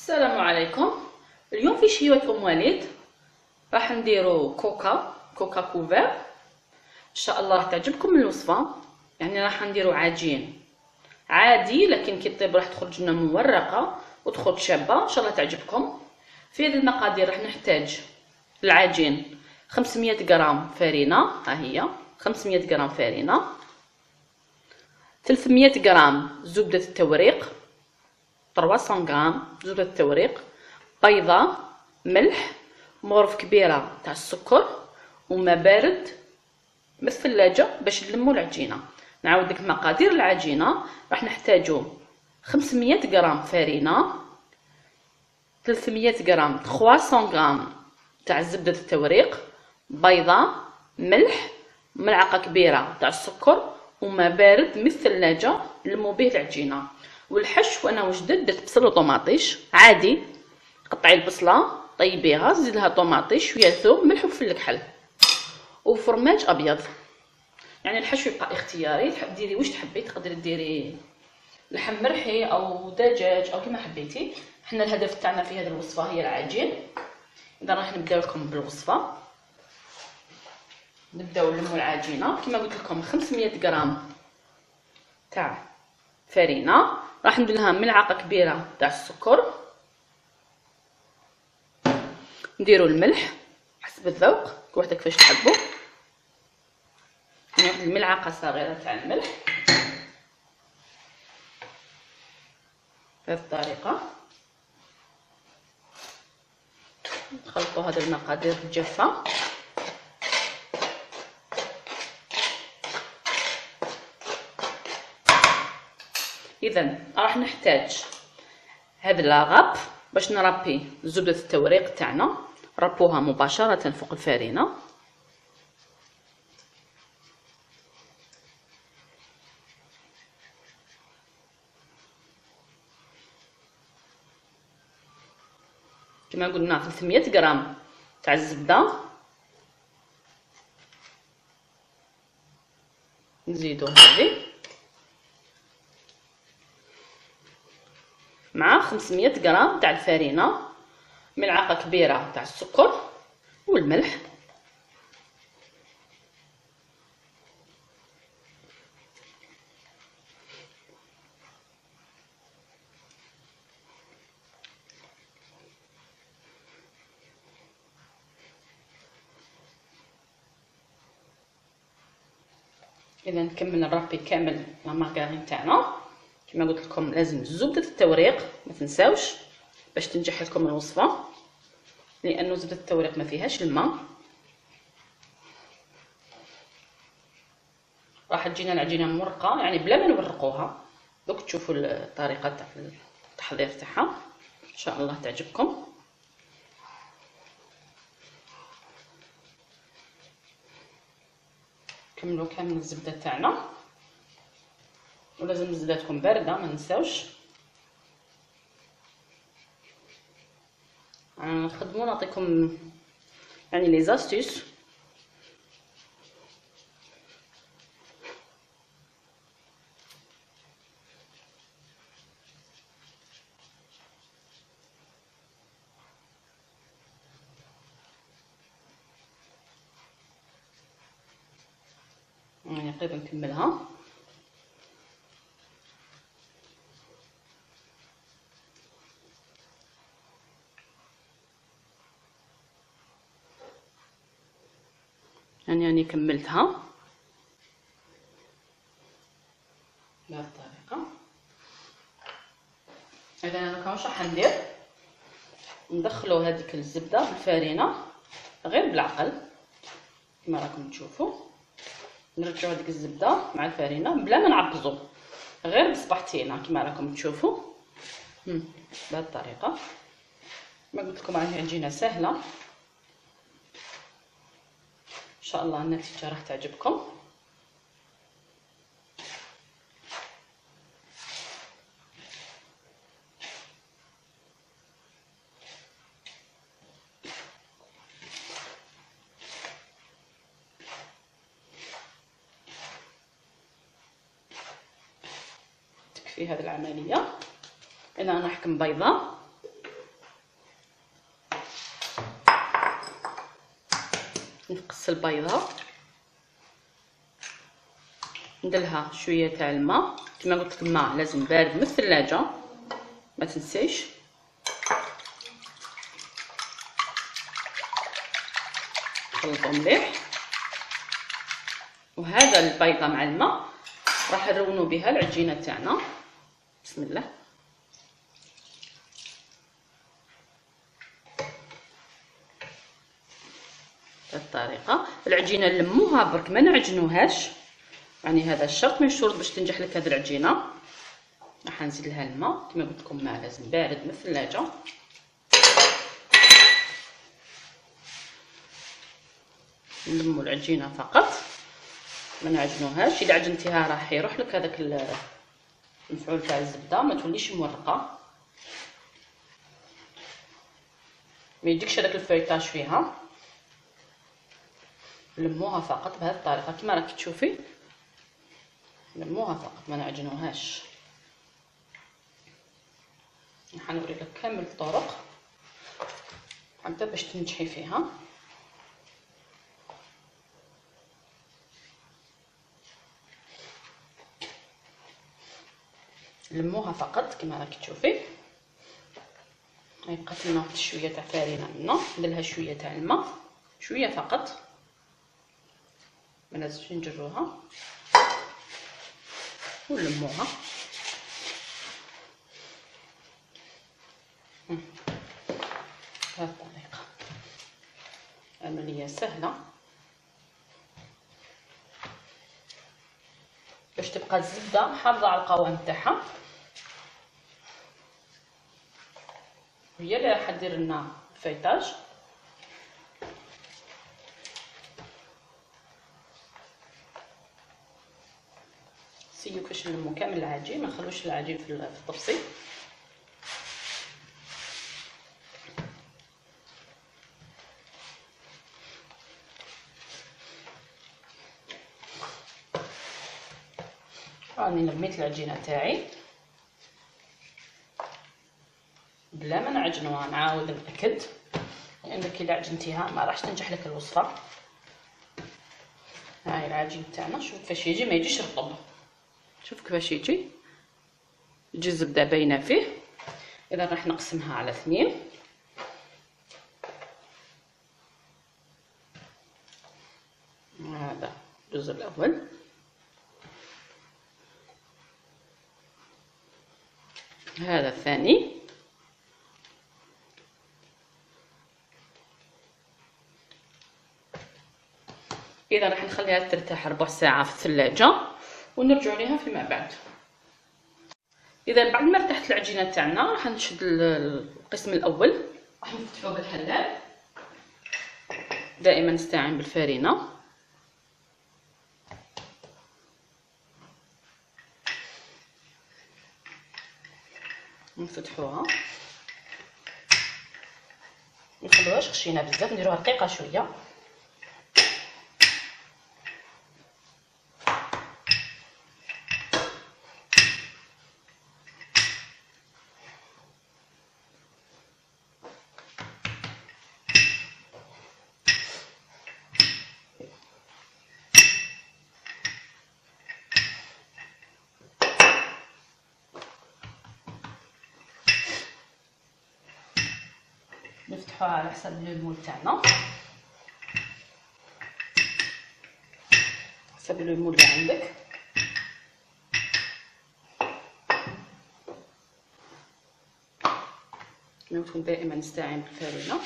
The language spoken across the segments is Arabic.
السلام عليكم. اليوم في شهيوة ام وليد راح نديرو كوكا كوفير. ان شاء الله راح تعجبكم الوصفه. يعني راح نديرو عجين عادي، لكن كي طيب راح تخرج لنا مورقه وتخرج شابه. ان شاء الله تعجبكم. في هذه المقادير راح نحتاج العجين 500 غرام فرينه، ها هي 500 غرام فرينه، 300 غرام زبده التوريق، 300 غرام زبدة التوريق، بيضة، ملح، مغرف كبيرة تاع السكر، وماء بارد من الثلاجة باش نلمو العجينة. نعاود لك مقادير العجينة. راح نحتاجو 500 غرام فرينة، 300 غرام 300 غرام تاع زبدة التوريق، بيضة، ملح، ملعقة كبيرة تاع السكر، وماء بارد من الثلاجة نلمو به العجينة. والحشو انا وجدت درت بصل وطوماطيش عادي. قطعي البصله طيبيها، زيد لها طوماطيش، شويه ثوم، ملح وفل الكحل، وفرماج ابيض. يعني الحشو يبقى اختياري، تحب ديري واش تحبي، تقدري ديري لحم مرحي او دجاج او كما حبيتي. حنا الهدف تاعنا في هذه الوصفه هي العجين. اذا راح نبداو لكم بالوصفه. نبداو نلمو العجينه كما قلت لكم. 500 غرام تاع فرينه، راح ندير لها ملعقه كبيره تاع السكر، نديروا الملح حسب الذوق، كل وحده كيفاش تحبوا. واحد الملعقه صغيره تاع الملح بهذه الطريقه. نخلطوا هذه المقادير الجافه. اذا راح نحتاج هذا لاغاب باش نربي زبده التوريق تاعنا. ربوها مباشره فوق الفرينه. كما قلنا 300 غرام تاع الزبده، نزيدو هذه مع 500 غرام تاع الفرينه، ملعقه كبيره تاع السكر والملح. اذا نكمل نربي كامل لا مارغرين تاعنا. كما قلت لكم لازم زبده التوريق ما تنساوش باش تنجح لكم الوصفه، لانه زبده التوريق ما فيهاش الماء. راح تجينا العجينه مورقه، يعني بلا ما نورقوها. دوك تشوفوا الطريقه تاع التحضير تاعها، ان شاء الله تعجبكم. كملوا كامل الزبده تاعنا، ولازم الزبده تكون بارده ما ننساوش. نخدموا نعطيكم يعني لي زاستيس. يعني قريبا نكملها. يعني كملتها بهذه الطريقه. اذا انا واش راح ندير، ندخلوا هذيك الزبده بالفرينه غير بالعقل كما راكم تشوفوا. نرجعوا هذيك الزبده مع الفرينه بلا ما نعبزوا، غير بصبعتينا كما راكم تشوفوا بهذه الطريقه. ما قلت لكم راهي عجينه سهله. ان شاء الله النتيجه راح تعجبكم. تكفي هذه العمليه. انا نحكم بيضه نقص البيضه، نديرلها شويه تاع الماء. كما قلت لك الماء لازم بارد من الثلاجه، ما تنسيش. نخلطو مليح، وهذا البيضه مع الماء راح نرونو بها العجينه تاعنا. بسم الله. بهذه الطريقه العجينه نلموها برك، ما نعجنوهاش، يعني هذا الشرط من الشروط باش تنجح لك هذه العجينه. راح نزيد لها الماء، كما قلت لكم الماء لازم بارد من الثلاجه. نلموا العجينه فقط، ما نعجنوهاش. اذا عجنتيها راح يروح لك هذاك المفعول تاع الزبده، ما توليش مورقه، ما يجيكش هذاك الفيتاج فيها. لموها فقط بهذه الطريقه كما راك تشوفي، لموها فقط ما نعجنوهاش. حنوري لك كامل الطرق حتى باش تنجحي فيها. لموها فقط كما راك تشوفي. يبقى لنا شويه تاع فرينه منا، نديرلها شويه تاع الماء، شويه فقط، ما لازمش نجروها، ونلموها. بهذه الطريقه عمليه سهله باش تبقى الزبده حافظه على القوام تاعها. هي اللي راح دير لنا الفيتاج. سيو كيفاش نلمو كامل العجين، ما نخلوش العجين في الطبسي. راني لميت العجينه تاعي بلا ما نعجنوها. نعاود ناكد لانك الا عجنتيها ما راحش تنجح لك الوصفه. هاي العجين تاعنا، شوف كيفاش يجي، ما يجيش رطب. شوف كيفاش يجي الزبده باينه فيه. اذا راح نقسمها على 2. هذا الجزء الاول، هذا الثاني. اذا راح نخليها ترتاح ربع ساعه في الثلاجه ونرجع ليها فيما بعد. اذا بعد ما ارتاحت العجينه تاعنا راح نشد القسم الاول، راح نفتحوه بالحلال. دائما نستعين بالفرينه. نفتحوها، نخلوهاش خشينه بزاف، نديروها رقيقه شويه. نفتحوها على حسب المول تاعنا، حسب المول اللي عندك. نكون دائما نستعين بالفرينه.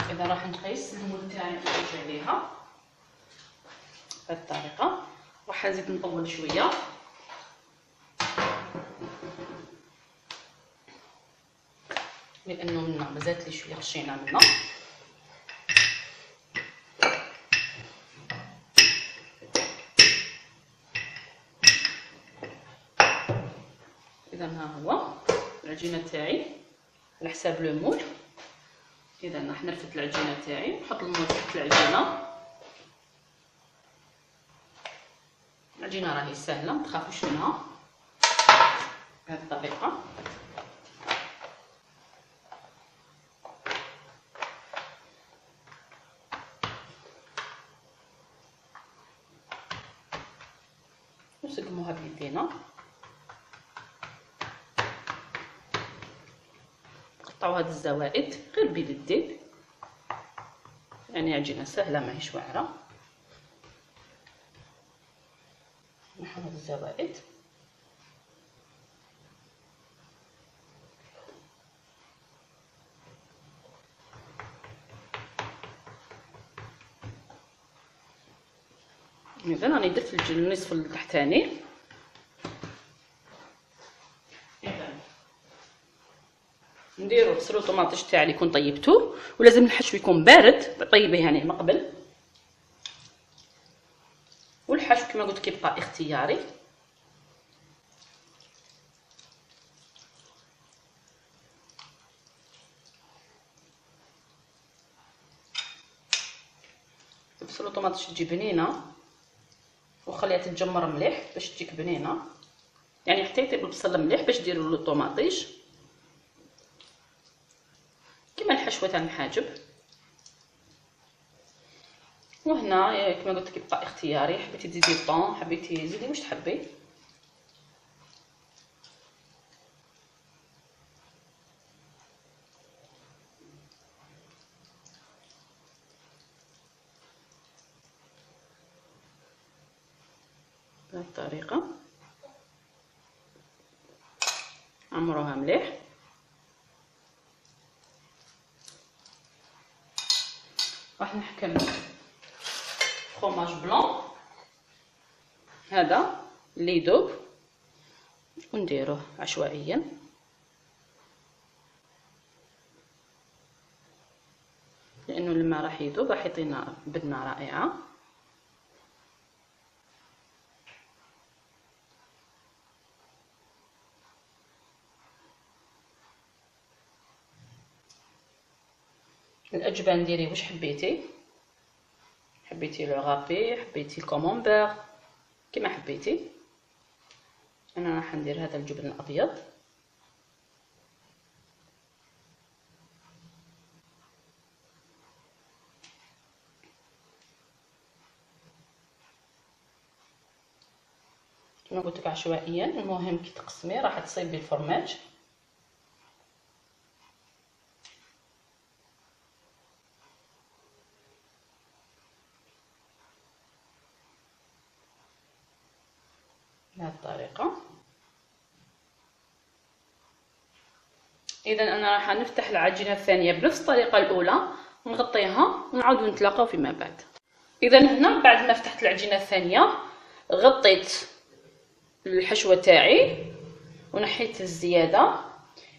اذا راح نقيس المول تاعي ونرجع ليها بهذه الطريقه. راح نزيد نطول شويه لانه منا مازالت لي شويه خشينه منا. اذا ها هو العجينه تاعي على حساب المول. اذا راح نرفد العجينه تاعي، نحط الموز تحت العجينه. العجينه راهي سهله، ما تخافوش منها. بهذه الطريقه نسقموها بيدينا. نقطعوا هاد الزوائد غير باليدين، يعني عجينه سهله ماهيش واعره. نحط هاد الزوائد. اذا راني درت النصف التحتاني. نديرو بصل وطماطيش تاعي اللي كون طيبته، ولازم الحشو يكون بارد، طيبيه يعني من قبل. والحشو كما قلت كيبقى اختياري. البصل وطماطيش تجي بنينه، وخليها تتجمر مليح باش تجيك بنينه، يعني حتى يطيب البصل مليح باش ديروا له الطماطيش كما الحشوه تاع المحاجب. وهنا كما قلت كيبقى اختياري، حبيتي تزيدي الطون، حبيتي زيدي واش تحبي. بهذه الطريقه عمروها مليح. راح نحكم فرomاج بلون هذا اللي يذوب، ونديروه عشوائيا. لانه لما راح يذوب راح يعطينا بدنه رائعه. الاجبان ديري واش حبيتي، حبيتي العغابي، حبيتي الكومونبير، كما حبيتي. انا راح ندير هذا الجبن الابيض. كما قلت لك عشوائيا، المهم كي تقسمي راح تصيبي الفرماج. بهذه الطريقه. اذا انا راح نفتح العجينه الثانيه بنفس الطريقه الاولى، نغطيها ونعاودو نتلاقاو فيما بعد. اذا هنا بعد ما فتحت العجينه الثانيه غطيت الحشوه تاعي ونحيت الزياده.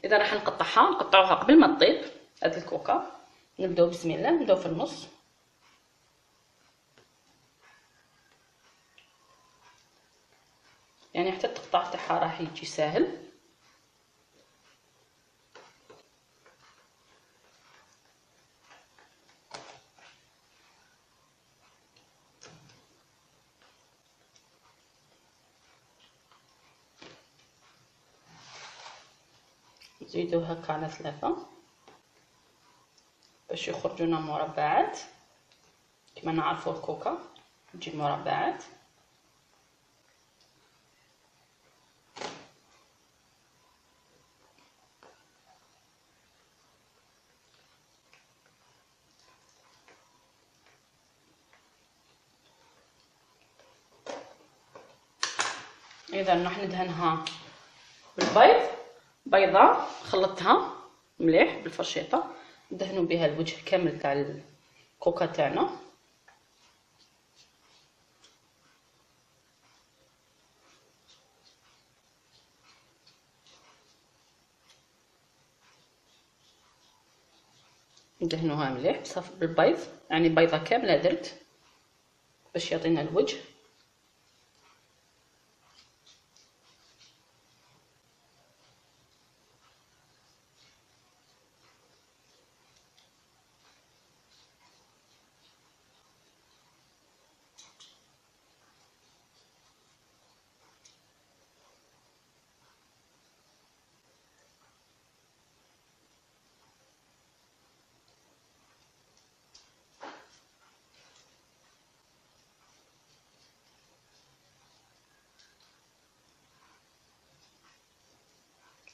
اذا راح نقطعوها قبل ما تطيب هذه الكوكا. نبداو بسم الله، نبداو في النص. يعني حتى التقطاع تاعها راح يجي ساهل. نزيدو هكا على 3 باش يخرجوا لنا مربعات. كما نعرفوا الكوكا تجي مربعات. اذا راح ندهنها بالبيض، بيضه خلطتها مليح بالفرشيطه، ندهنوا بها الوجه كامل تاع الكوكا تاعنا. ندهنوها مليح بصافي بالبيض، يعني بيضه كامله درت باش يعطينا الوجه.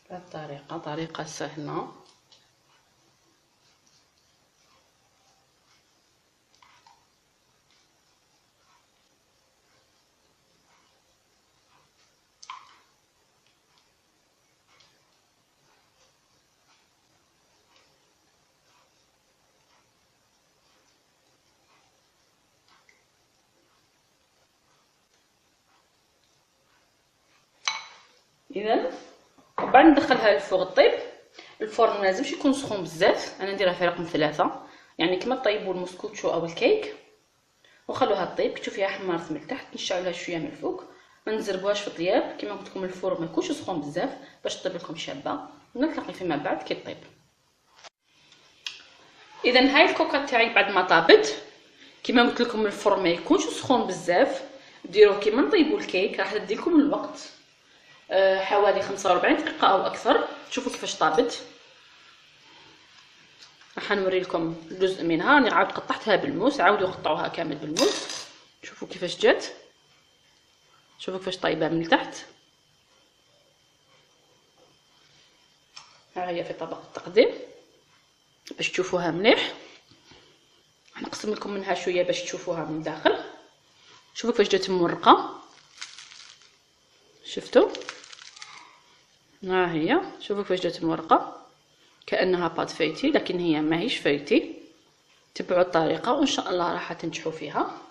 بهذه الطريقة، طريقة سهلة. اذا وبعد ندخلها للفوغ طيب. الفرن ملازمش يكون سخون بزاف، انا نديرها في رقم 3، يعني كما طيبوا المسكوتشو او الكيك، وخلوها طيب. كي تشوفيها حمرت من التحت نشعلوها شويه من الفوق، ما نزربوهاش في الطياب. كما قلت لكم الفرن ما يكونش سخون بزاف باش تطيب لكم شابه. نلتقي فيما بعد كي طيب. اذا هاي الكوكا تاعي بعد ما طابت، كما قلت لكم الفرن ما يكونش سخون بزاف. ديروه كيما نطيبوا الكيك، راح تدي لكم الوقت حوالي 45 دقيقه او اكثر. شوفوا كيفاش طابت. راح نوري لكم جزء منها، راني عاود قطعتها بالموس، عاودوا قطعوها كامل بالموس. شوفوا كيفاش جات، شوفوا كيفاش طايبه من التحت. ها هي في طبق التقديم باش تشوفوها مليح. نقسم لكم منها شويه باش تشوفوها من الداخل. شوفوا كيفاش جات مورقه، شفتوا؟ ها هي، شوفوا كيفاش جات مورقه كانها بات فايتي، لكن هي ماهيش فايتي. تبعوا الطريقه وان شاء الله راح تنجحوا فيها.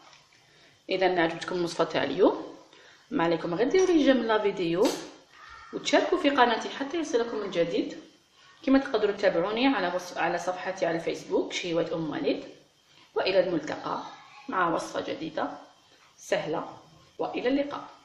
اذا عجبتكم الوصفه تاع اليوم، ما عليكم غير ديروا لي جيم للفيديو وتشاركوا في قناتي حتى يصلكم الجديد. كما تقدروا تتابعوني على صفحتي على الفيسبوك شهيوات ام وليد. والى الملتقى مع وصفه جديده سهله، والى اللقاء.